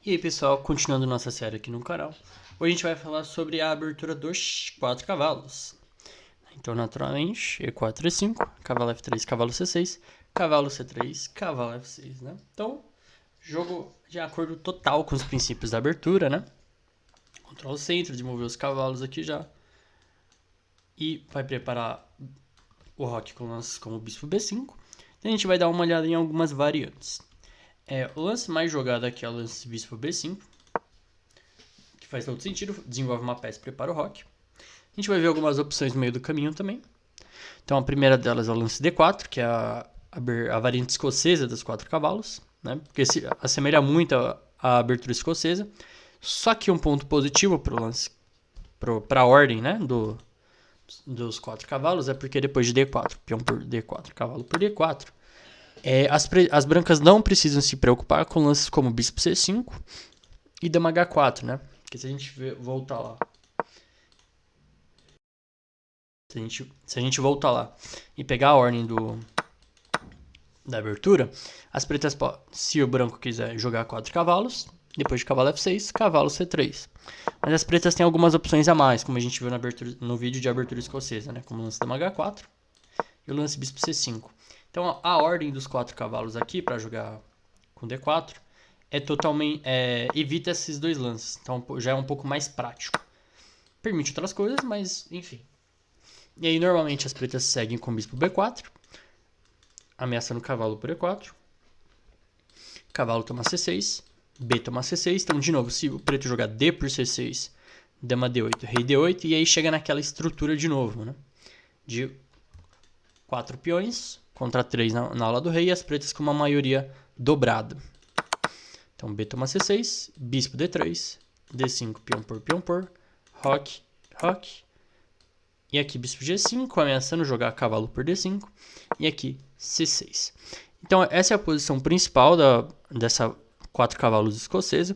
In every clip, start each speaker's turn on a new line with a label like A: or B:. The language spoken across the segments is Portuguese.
A: E aí pessoal, continuando nossa série aqui no canal, hoje a gente vai falar sobre a abertura dos 4 cavalos. Então naturalmente, E4, E5, cavalo F3, cavalo C6, cavalo C3, cavalo F6, né? Então, jogo de acordo total com os princípios da abertura, né? Controla o centro, desenvolver os cavalos aqui já. E vai preparar o roque com lances como o bispo B5. Então a gente vai dar uma olhada em algumas variantes. O lance mais jogado aqui é o lance bispo B5, que faz todo sentido, desenvolve uma peça e prepara o roque. A gente vai ver algumas opções no meio do caminho também. Então a primeira delas é o lance D4, que é a variante escocesa dos 4 cavalos, né? Porque se assemelha muito à abertura escocesa. Só que um ponto positivo para o lance, para a ordem, né, dos 4 cavalos, é porque depois de D4, peão por D4, cavalo por D4, as brancas não precisam se preocupar com lances como bispo C5 e dama H4, né? Porque se a gente voltar lá, se a gente voltar lá e pegar a ordem da abertura, as pretas podem, se o branco quiser jogar 4 cavalos, depois de cavalo F6, cavalo C3. Mas as pretas têm algumas opções a mais, como a gente viu no vídeo de abertura escocesa, né? Como o lance dama H4 e o lance bispo C5. Então a ordem dos 4 cavalos aqui para jogar com D4 evita esses dois lances. Então já é um pouco mais prático. Permite outras coisas, mas enfim. E aí normalmente as pretas seguem com bispo B4, ameaçando o cavalo por E4. Cavalo toma C6, B toma C6. Então de novo, se o preto jogar D por C6, dama D8, rei D8, e aí chega naquela estrutura de novo, né? De 4 peões contra 3 na aula do rei e as pretas com uma maioria dobrada. Então B toma C6, bispo D3, D5, peão por, roque, roque. E aqui bispo G5, ameaçando jogar cavalo por D5. E aqui C6. Então essa é a posição principal dessa 4 cavalos escocesa.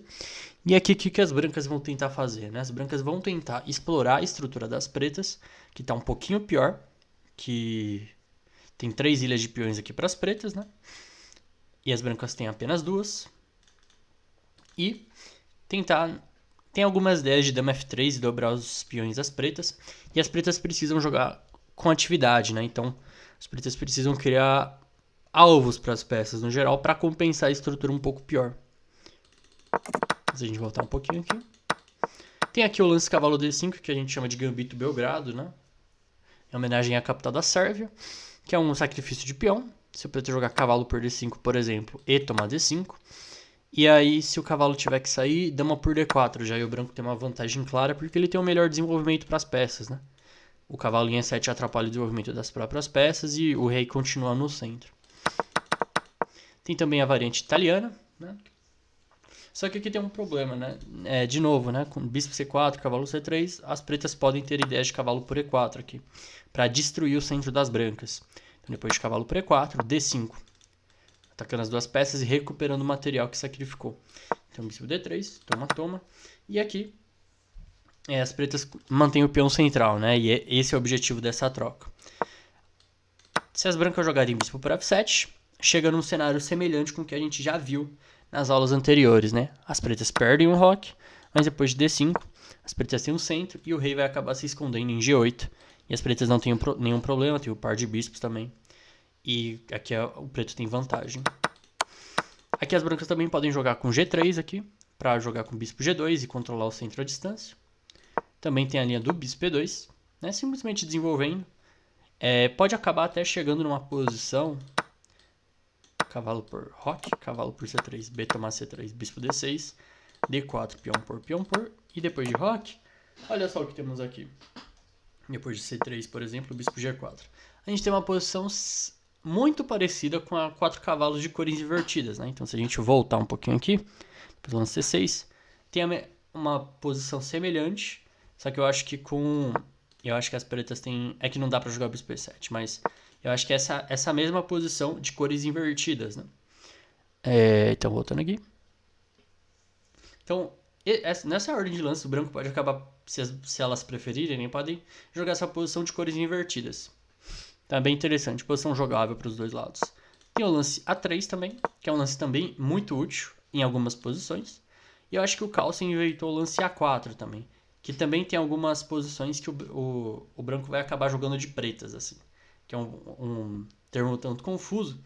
A: E aqui o que as brancas vão tentar fazer, né? As brancas vão tentar explorar a estrutura das pretas, que está um pouquinho pior, que tem 3 ilhas de peões aqui para as pretas, né? E as brancas têm apenas 2. E tentar... Tem algumas ideias de dama F3 e dobrar os peões das pretas. E as pretas precisam jogar com atividade, né? Então, as pretas precisam criar alvos para as peças no geral para compensar a estrutura um pouco pior. Se a gente voltar um pouquinho aqui. Tem aqui o lance cavalo D5, que a gente chama de gambito Belgrado, né? Em homenagem à capital da Sérvia, que é um sacrifício de peão. Se o preto jogar cavalo por D5, por exemplo, e tomar D5. E aí, se o cavalo tiver que sair, dama por D4. Já aí o branco tem uma vantagem clara, porque ele tem um melhor desenvolvimento para as peças, né? O cavalo em E7 atrapalha o desenvolvimento das próprias peças e o rei continua no centro. Tem também a variante italiana, né? Só que aqui tem um problema, né? De novo, né? Com bispo C4, cavalo C3, as pretas podem ter ideias de cavalo por E4 aqui, para destruir o centro das brancas. Então, depois de cavalo por E4, D5. Atacando as duas peças e recuperando o material que sacrificou. Então, bispo D3, toma. E aqui, as pretas mantêm o peão central, né? E esse é o objetivo dessa troca. Se as brancas jogarem bispo por F7, chega num cenário semelhante com o que a gente já viu nas aulas anteriores, né? As pretas perdem o roque, mas depois de D5, as pretas têm o centro e o rei vai acabar se escondendo em G8. E as pretas não têm nenhum problema, tem o par de bispos também. E aqui o preto tem vantagem. Aqui as brancas também podem jogar com G3 aqui, para jogar com bispo G2 e controlar o centro à distância. Também tem a linha do bispo E2, né? Simplesmente desenvolvendo. Pode acabar até chegando numa posição cavalo por roque, cavalo por C3, B tomar C3, bispo D6, D4, peão por, e depois de roque, olha só o que temos aqui. Depois de C3, por exemplo, bispo G4. A gente tem uma posição muito parecida com a 4 cavalos de cores invertidas, né? Então se a gente voltar um pouquinho aqui, depois lance C6, tem uma posição semelhante, só que eu acho que eu acho que as pretas têm... É que não dá pra jogar bispo E7, mas eu acho que essa mesma posição de cores invertidas, né? Então, voltando aqui. Então, nessa ordem de lance, o branco pode acabar, se elas preferirem, nem podem jogar essa posição de cores invertidas. Então é bem interessante, posição jogável para os dois lados. Tem o lance A3 também, que é um lance também muito útil em algumas posições. E eu acho que o Carlsen inventou o lance A4 também, que também tem algumas posições que o branco vai acabar jogando de pretas, assim, que é um termo tanto confuso,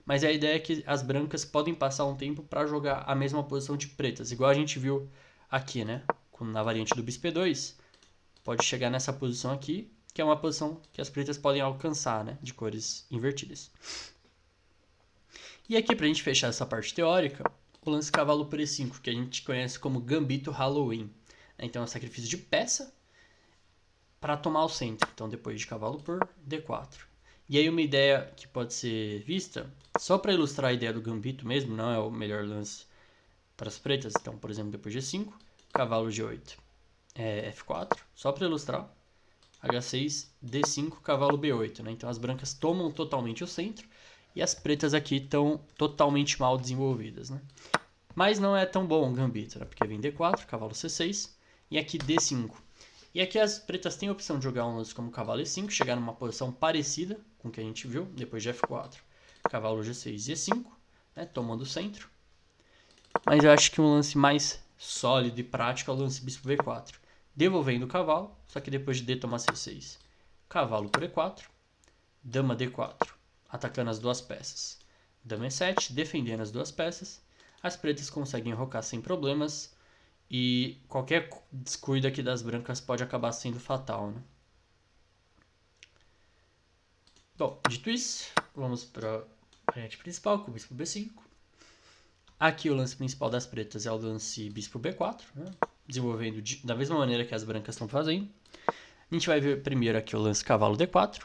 A: mas a ideia é que as brancas podem passar um tempo para jogar a mesma posição de pretas, igual a gente viu aqui, né? Na variante do bispo E2, pode chegar nessa posição aqui, que é uma posição que as pretas podem alcançar, né? De cores invertidas. E aqui, pra gente fechar essa parte teórica, o lance cavalo por E5, que a gente conhece como gambito Halloween. Então é um sacrifício de peça para tomar o centro. Então depois de cavalo por D4. E aí uma ideia que pode ser vista, só para ilustrar a ideia do gambito mesmo, não é o melhor lance para as pretas. Então, por exemplo, depois de E5, cavalo G8, F4, só para ilustrar. H6, D5, cavalo B8, né? Então as brancas tomam totalmente o centro e as pretas aqui estão totalmente mal desenvolvidas, né? Mas não é tão bom o gambito, né? Porque vem D4, cavalo C6 e aqui D5. E aqui as pretas têm a opção de jogar um lance como cavalo E5, chegar numa posição parecida com o que a gente viu, depois de F4, cavalo G6 e E5, né? Tomando o centro. Mas eu acho que um lance mais sólido e prático é o lance bispo B4. Devolvendo o cavalo, só que depois de D tomar C6. Cavalo por E4, dama D4, atacando as duas peças. Dama E7, defendendo as duas peças. As pretas conseguem enrocar sem problemas. E qualquer descuido aqui das brancas pode acabar sendo fatal, né? Bom, dito isso, vamos para a variante principal, com o bispo B5. Aqui o lance principal das pretas é o lance bispo B4, né? Desenvolvendo da mesma maneira que as brancas estão fazendo. A gente vai ver primeiro aqui o lance cavalo D4,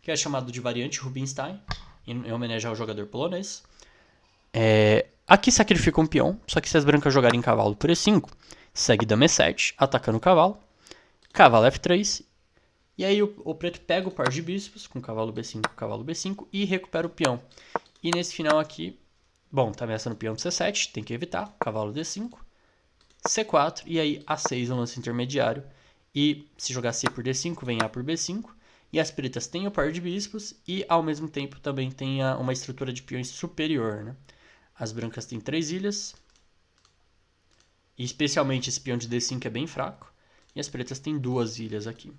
A: que é chamado de variante Rubinstein, em homenagem ao jogador polonês. Aqui sacrifica um peão, só que se as brancas jogarem cavalo por E5, segue dama E7, atacando o cavalo, cavalo F3, e aí o preto pega o par de bispos, com cavalo B5, e recupera o peão. E nesse final aqui, bom, tá ameaçando o peão de C7, tem que evitar, cavalo D5, C4, e aí A6 um lance intermediário, e se jogar C por D5, vem A por B5, e as pretas têm o par de bispos, e ao mesmo tempo também tem uma estrutura de peões superior, né? As brancas têm 3 ilhas, e especialmente esse peão de D5 é bem fraco, e as pretas têm 2 ilhas aqui.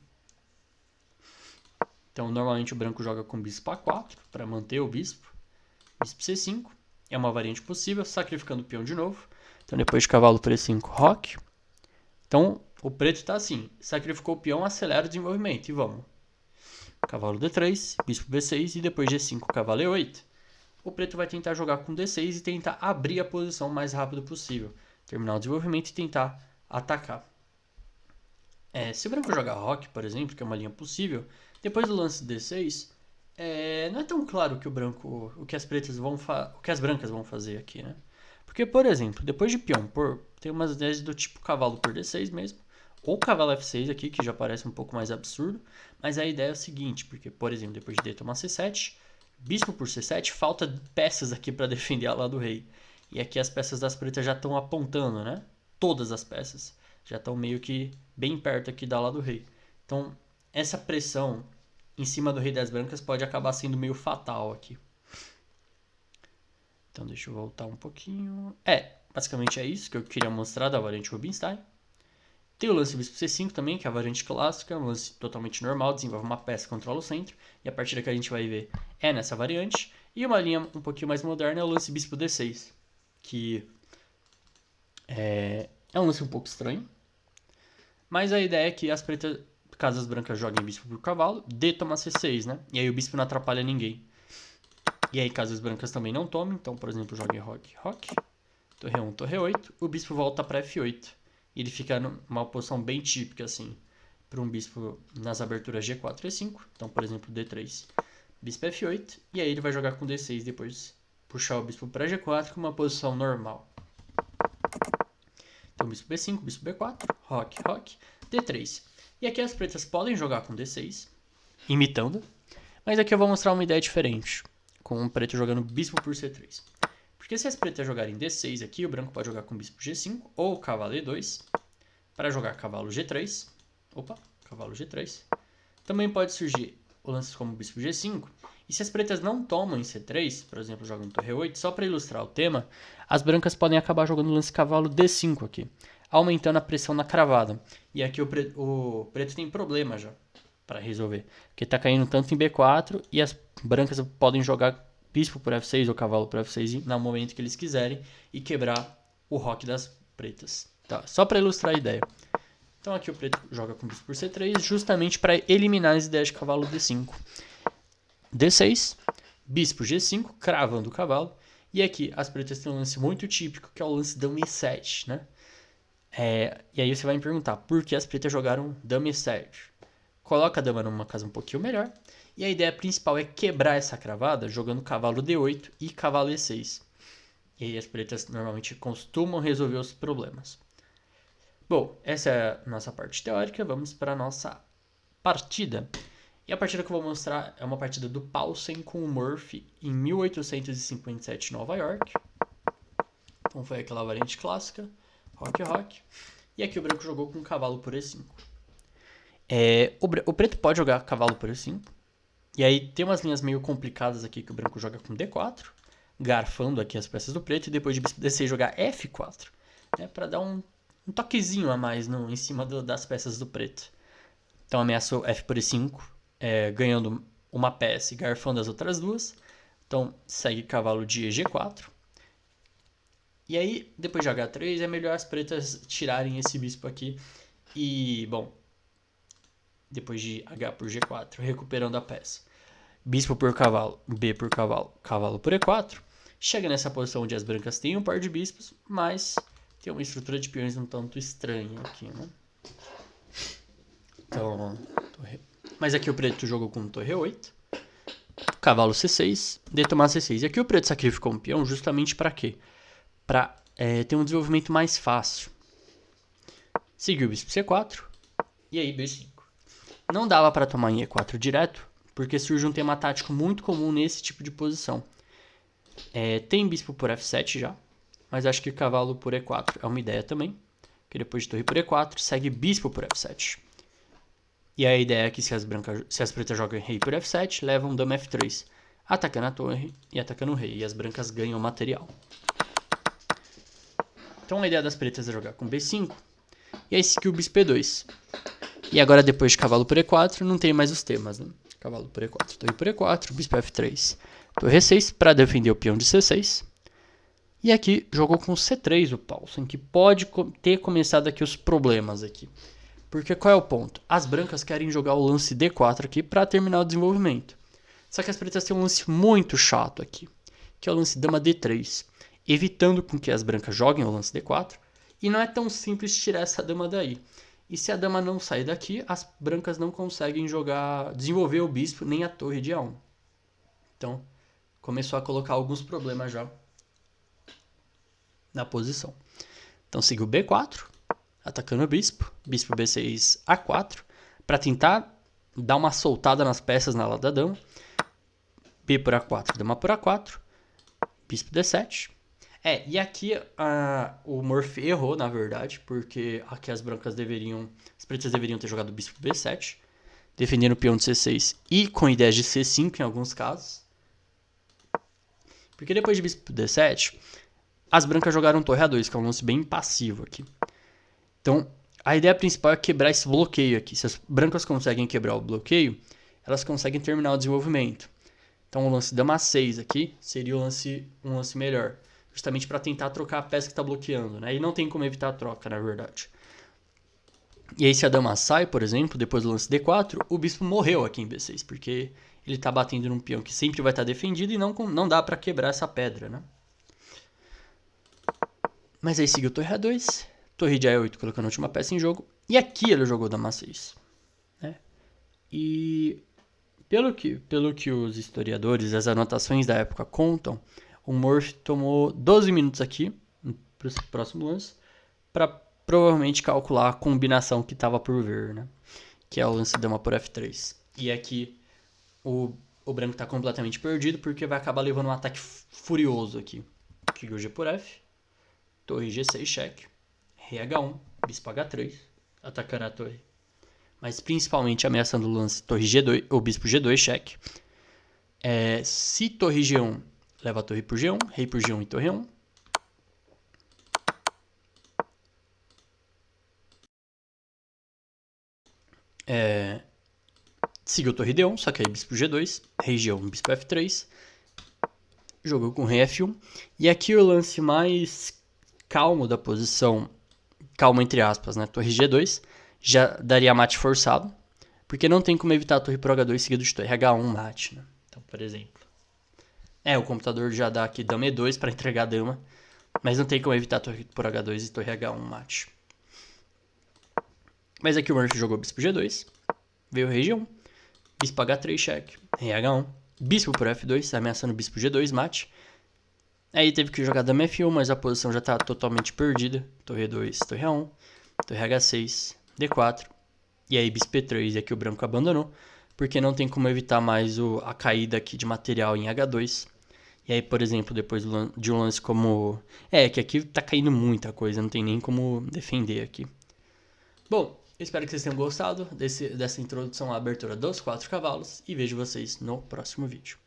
A: Então, normalmente o branco joga com bispo A4 para manter o bispo. Bispo C5 é uma variante possível, sacrificando o peão de novo. Então, depois de cavalo por E5, roque. Então, o preto está assim, sacrificou o peão, acelera o desenvolvimento. E vamos. Cavalo D3, bispo B6 e depois G5, cavalo E8. O preto vai tentar jogar com D6 e tentar abrir a posição o mais rápido possível. Terminar o desenvolvimento e tentar atacar. Se o branco jogar roque, por exemplo, que é uma linha possível, depois do lance D6, não é tão claro o que as brancas vão fazer aqui, né? Porque, por exemplo, depois de peão tem umas ideias do tipo cavalo por D6 mesmo, ou cavalo F6 aqui, que já parece um pouco mais absurdo, mas a ideia é a seguinte, porque, por exemplo, depois de D tomar C7, bispo por C7, falta peças aqui para defender a lá do rei. E aqui as peças das pretas já estão apontando, né? Todas as peças já estão meio que bem perto aqui da lá do rei. Então, essa pressão em cima do rei das brancas pode acabar sendo meio fatal aqui. Então, deixa eu voltar um pouquinho. Basicamente é isso que eu queria mostrar da variante Rubinstein. Tem o lance bispo C5 também, que é a variante clássica, um lance totalmente normal, desenvolve uma peça que controla o centro, e a partida que a gente vai ver é nessa variante. E uma linha um pouquinho mais moderna é o lance bispo D6, que é um lance um pouco estranho, mas a ideia é que as pretas, caso as brancas joguem bispo por cavalo, D toma C6, né? E aí o bispo não atrapalha ninguém. E aí caso as brancas também não tomem, então por exemplo joguem roque, roque, torre 1, torre 8, o bispo volta para F8. E ele fica numa posição bem típica assim, para um bispo nas aberturas G4 e E5. Então por exemplo D3, bispo F8, e aí ele vai jogar com D6 depois puxar o bispo para G4 com uma posição normal. Então bispo B5, bispo B4, roque, roque, D3. E aqui as pretas podem jogar com D6, imitando, mas aqui eu vou mostrar uma ideia diferente, com o preto jogando bispo por C3. Porque se as pretas jogarem D6 aqui, o branco pode jogar com bispo G5 ou cavalo E2, para jogar cavalo G3. Cavalo G3. Também pode surgir o lance como bispo G5, E se as pretas não tomam em C3, por exemplo, jogam torre 8, só para ilustrar o tema, as brancas podem acabar jogando o lance cavalo D5 aqui, aumentando a pressão na cravada. E aqui o preto tem problema já para resolver, porque tá caindo tanto em B4 e as brancas podem jogar bispo por F6 ou cavalo por F6 no momento que eles quiserem e quebrar o roque das pretas. Tá, só para ilustrar a ideia. Então aqui o preto joga com bispo por C3 justamente para eliminar as ideias de cavalo D5. D6, bispo G5, cravando o cavalo. E aqui as pretas têm um lance muito típico, que é o lance dama E7, né? E aí você vai me perguntar, por que as pretas jogaram dama E7? Coloca a dama numa casa um pouquinho melhor. E a ideia principal é quebrar essa cravada jogando cavalo D8 e cavalo E6. E aí as pretas normalmente costumam resolver os problemas. Bom, essa é a nossa parte teórica. Vamos para a nossa partida. E a partida que eu vou mostrar é uma partida do Paulsen com o Murphy em 1857 em Nova York. Então foi aquela variante clássica, rock. E aqui o branco jogou com cavalo por E5. O preto pode jogar cavalo por E5. E aí tem umas linhas meio complicadas aqui que o branco joga com D4, garfando aqui as peças do preto, e depois de bispo D6 jogar F4, né, para dar um toquezinho a mais em cima das peças do preto. Então ameaçou F por E5, ganhando uma peça e garfando as outras duas. Então segue cavalo de G4. E aí, depois de H3, é melhor as pretas tirarem esse bispo aqui. E, bom, depois de H por G4, recuperando a peça. Bispo por cavalo, B por cavalo, cavalo por E4. Chega nessa posição onde as brancas têm um par de bispos, mas tem uma estrutura de peões um tanto estranha aqui, né? Então, mas aqui o preto jogou com torre 8, cavalo C6, D tomar C6. E aqui o preto sacrificou um peão justamente para quê? Para ter um desenvolvimento mais fácil. Seguiu o bispo C4 e aí B5. Não dava para tomar em E4 direto, porque surge um tema tático muito comum nesse tipo de posição. Tem bispo por F7 já, mas acho que cavalo por E4 é uma ideia também. Que depois de torre por E4, segue bispo por F7. E a ideia é que se as pretas jogam rei por F7, levam dama F3, atacando a torre e atacando o rei. E as brancas ganham material. Então a ideia das pretas é jogar com B5, e aí seguiu o bispo E2. E agora depois de cavalo por E4, não tem mais os temas, né? Cavalo por E4, torre por E4, bispo F3, torre E6 para defender o peão de C6. E aqui jogou com C3 o Paulsen, que pode ter começado aqui os problemas aqui. Porque qual é o ponto? As brancas querem jogar o lance D4 aqui para terminar o desenvolvimento. Só que as pretas têm um lance muito chato aqui, que é o lance dama D3, evitando com que as brancas joguem o lance D4. E não é tão simples tirar essa dama daí. E se a dama não sair daqui, as brancas não conseguem desenvolver o bispo nem a torre de A1. Então, começou a colocar alguns problemas já na posição. Então, seguiu B4, atacando o bispo. Bispo B6, A4, para tentar dar uma soltada nas peças na ala da dama. B por A4, dama por A4. Bispo D7. E aqui o Murphy errou, na verdade, porque aqui as pretas deveriam ter jogado bispo B7, defendendo o peão de C6 e com ideias de C5 em alguns casos. Porque depois de bispo D7, as brancas jogaram torre A2, que é um lance bem passivo aqui. Então, a ideia principal é quebrar esse bloqueio aqui. Se as brancas conseguem quebrar o bloqueio, elas conseguem terminar o desenvolvimento. Então, o lance dama 6 aqui seria um lance melhor. Justamente para tentar trocar a peça que está bloqueando, né? E não tem como evitar a troca, na verdade. E aí se a dama sai, por exemplo, depois do lance D4, o bispo morreu aqui em B6, porque ele está batendo num peão que sempre vai estar defendido e não dá para quebrar essa pedra, né? Mas aí seguiu torre A2, torre de A8 colocando a última peça em jogo, e aqui ele jogou dama 6. Né? E pelo que os historiadores, as anotações da época contam, o Murphy tomou 12 minutos aqui, para o próximo lance, para provavelmente calcular a combinação que estava por vir, né? Que é o lance dama por F3. E aqui o branco está completamente perdido, porque vai acabar levando um ataque furioso aqui. Figura G por F, torre G6, cheque, rei H1, bispo H3, atacando a torre. Mas principalmente ameaçando o lance torre G2, ou bispo G2, cheque. Se torre G1, leva a torre por G1, rei por G1 e torre 1. Seguiu torre D1, só que aí bispo G2, rei G1, bispo F3. Jogou com rei F1. E aqui o lance mais calmo da posição, calmo entre aspas, né? Torre G2, já daria mate forçado, porque não tem como evitar a torre por H2 seguido de torre H1 mate, né? Então, por exemplo, o computador já dá aqui dama E2 para entregar a dama, mas não tem como evitar a torre por H2 e torre H1 mate. Mas aqui o Murphy jogou bispo G2, veio o rei G1, bispo H3 cheque, rei H1, bispo por F2, ameaçando bispo G2 mate. Aí teve que jogar dama F1, mas a posição já tá totalmente perdida. Torre 2, torre A1, torre H6, D4. E aí bispo E3, e aqui o branco abandonou, porque não tem como evitar mais a caída aqui de material em H2. E aí, por exemplo, depois de um lance como... que aqui tá caindo muita coisa, não tem nem como defender aqui. Bom, espero que vocês tenham gostado dessa introdução à abertura dos 4 cavalos e vejo vocês no próximo vídeo.